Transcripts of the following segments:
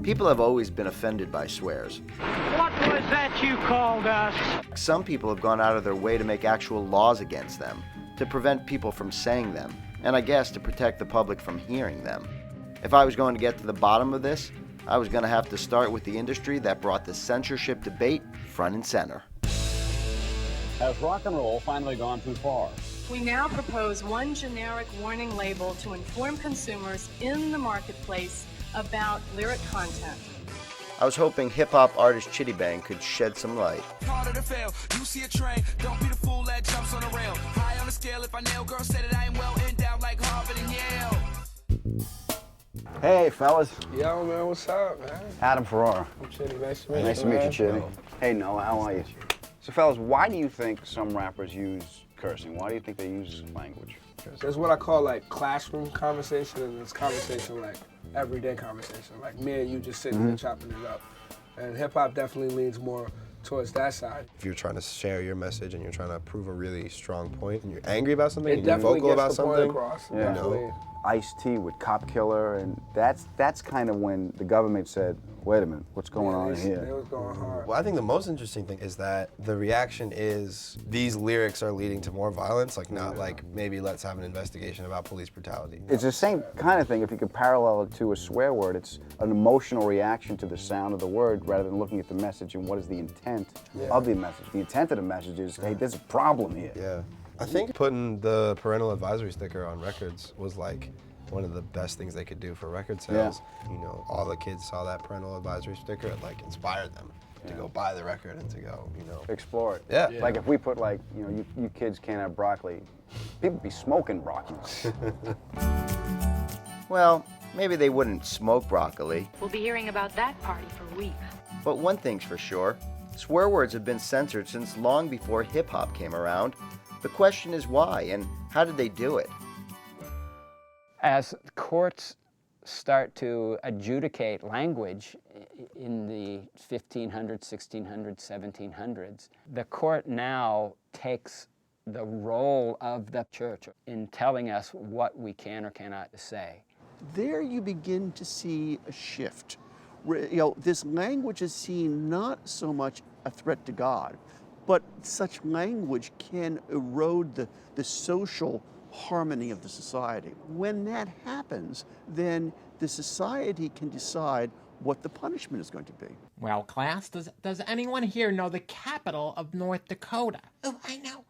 People have always been offended by swears. What was that you called us? Some people have gone out of their way to make actual laws against them, to prevent people from saying them, and I guess to protect the public from hearing them. If I was going to get to the bottom of this, I was going to have to start with the industry that brought the censorship debate front and center. Has rock and roll finally gone too far? We now propose one generic warning label to inform consumers in the marketplace about lyric content. I was hoping hip-hop artist Chitty Bang could shed some light. Harder to fail. You see a train, don't be the fool that jumps on the rail. High on the scale, if I nail, girl said it, I am well endowed like Harvard and Yale. Hey, fellas. Yo, man, what's up, man? Adam Ferrara. I'm Chitty. Nice to meet you. Nice to meet you, Chitty. Hey, Noah, how are you? So, fellas, why do you think some rappers use cursing? Why do you think they use language? There's what I call like classroom conversation, and there's conversation like everyday conversation, like me and you just sitting there chopping it up. And hip hop definitely leans more towards that side. If you're trying to share your message and you're trying to prove a really strong point and you're angry about something, It and you're definitely vocal gets about the point something, across. Yeah. Definitely. Ice-T with Cop Killer, and that's kind of when the government said, wait a minute, what's going on They here? was going hard. Well, I think the most interesting thing is that the reaction is these lyrics are leading to more violence, like not like maybe let's have an investigation about police brutality. It's the same kind of thing. If you could parallel it to a swear word, it's an emotional reaction to the sound of the word rather than looking at the message and what is the intent of the message. The intent of the message is, hey, there's a problem here. Yeah. I think putting the parental advisory sticker on records was like one of the best things they could do for record sales. Yeah. You know, all the kids saw that parental advisory sticker, it like inspired them to go buy the record and to go, you know. Explore it. Yeah. Like if we put like, you know, you kids can't have broccoli, people be smoking broccoli. Well, maybe they wouldn't smoke broccoli, We'll be hearing about that party for weeks. but one thing's for sure, swear words have been censored since long before hip-hop came around. The question is why, and how did they do it? As courts start to adjudicate language in the 1500s, 1600s, 1700s, the court now takes the role of the church in telling us what we can or cannot say. There you begin to see a shift. This language is seen not so much a threat to God, but such language can erode the social harmony of the society. When that happens, then the society can decide what the punishment is going to be. Well, class, does anyone here know the capital of North Dakota? Oh, I know.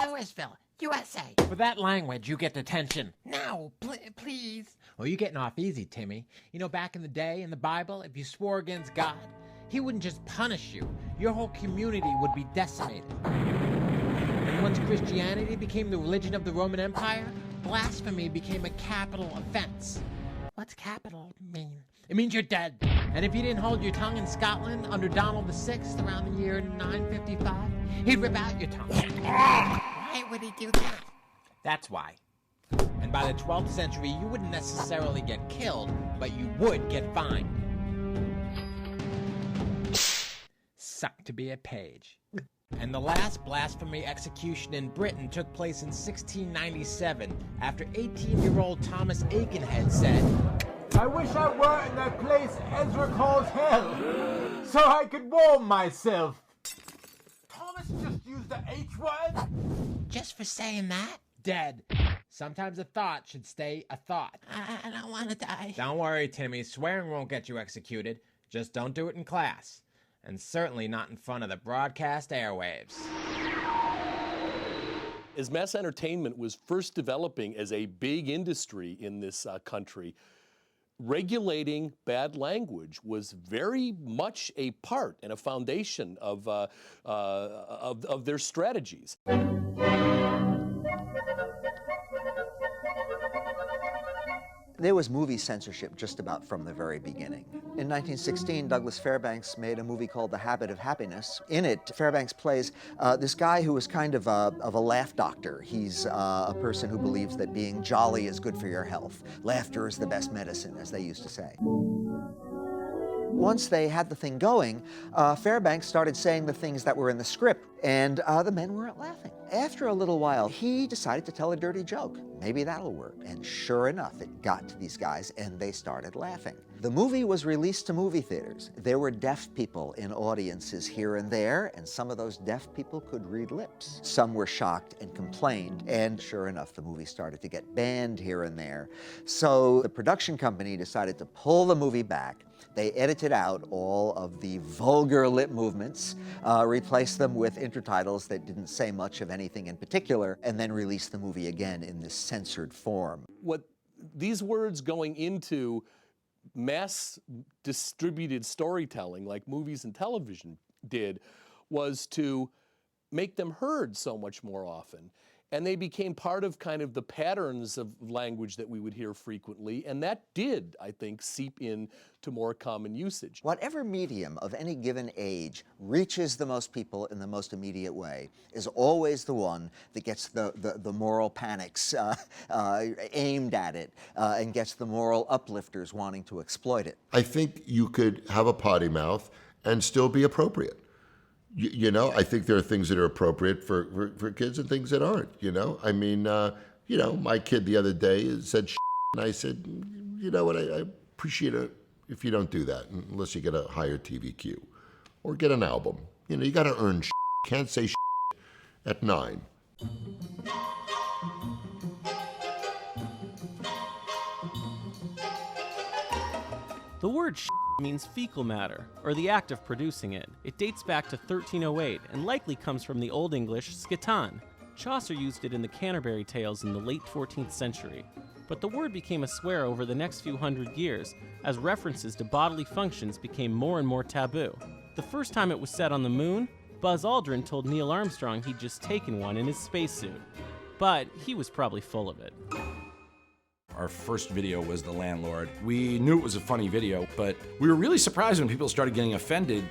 Louisville, USA. For that language, you get detention. No, please. Oh, you're getting off easy, Timmy. You know, back in the day, in the Bible, if you swore against God, he wouldn't just punish you. Your whole community would be decimated. And once Christianity became the religion of the Roman Empire, blasphemy became a capital offense. What's capital mean? It means you're dead. And if you didn't hold your tongue in Scotland under Donald VI around the year 955, he'd rip out your tongue. Why would he do that? That's why. And by the 12th century, you wouldn't necessarily get killed, but you would get fined. Sucked to be a page. And the last blasphemy execution in Britain took place in 1697 after 18-year-old Thomas Aikenhead said, I wish I were in that place Ezra calls hell, so I could warm myself. Thomas just used the H word? Just for saying that? Dead. Sometimes a thought should stay a thought. I don't want to die. Don't worry, Timmy. Swearing won't get you executed. Just don't do it in class. And certainly not in front of the broadcast airwaves. As mass entertainment was first developing as a big industry in this country, regulating bad language was very much a part and a foundation of their strategies. There was movie censorship just about from the very beginning. In 1916, Douglas Fairbanks made a movie called The Habit of Happiness. In it, Fairbanks plays this guy who is kind of a laugh doctor. He's a person who believes that being jolly is good for your health. Laughter is the best medicine, as they used to say. Once they had the thing going, Fairbanks started saying the things that were in the script, and the men weren't laughing. After a little while, he decided to tell a dirty joke. Maybe that'll work. And sure enough, it got to these guys, and they started laughing. The movie was released to movie theaters. There were deaf people in audiences here and there, and some of those deaf people could read lips. Some were shocked and complained, and sure enough, the movie started to get banned here and there. So the production company decided to pull the movie back. They edited out all of the vulgar lip movements, replaced them with intertitles that didn't say much of anything in particular, and then released the movie again in this censored form. What these words going into mass distributed storytelling like movies and television did was to make them heard so much more often. And they became part of kind of the patterns of language that we would hear frequently, and that did, I think, seep in to more common usage. Whatever medium of any given age reaches the most people in the most immediate way is always the one that gets the moral panics aimed at it and gets the moral uplifters wanting to exploit it. I think you could have a potty mouth and still be appropriate. You know, I think there are things that are appropriate for kids and things that aren't, you know? I mean, you know, my kid the other day said shit, and I said, you know what, I appreciate it if you don't do that, unless you get a higher TVQ. Or get an album. You know, you gotta earn shit. Can't say shit at 9. The word shit means fecal matter, or the act of producing it. It dates back to 1308 and likely comes from the Old English scitan. Chaucer used it in the Canterbury Tales in the late 14th century. But the word became a swear over the next few hundred years as references to bodily functions became more and more taboo. The first time it was said on the moon, Buzz Aldrin told Neil Armstrong he'd just taken one in his spacesuit. But he was probably full of it. Our first video was The Landlord. We knew it was a funny video, but we were really surprised when people started getting offended.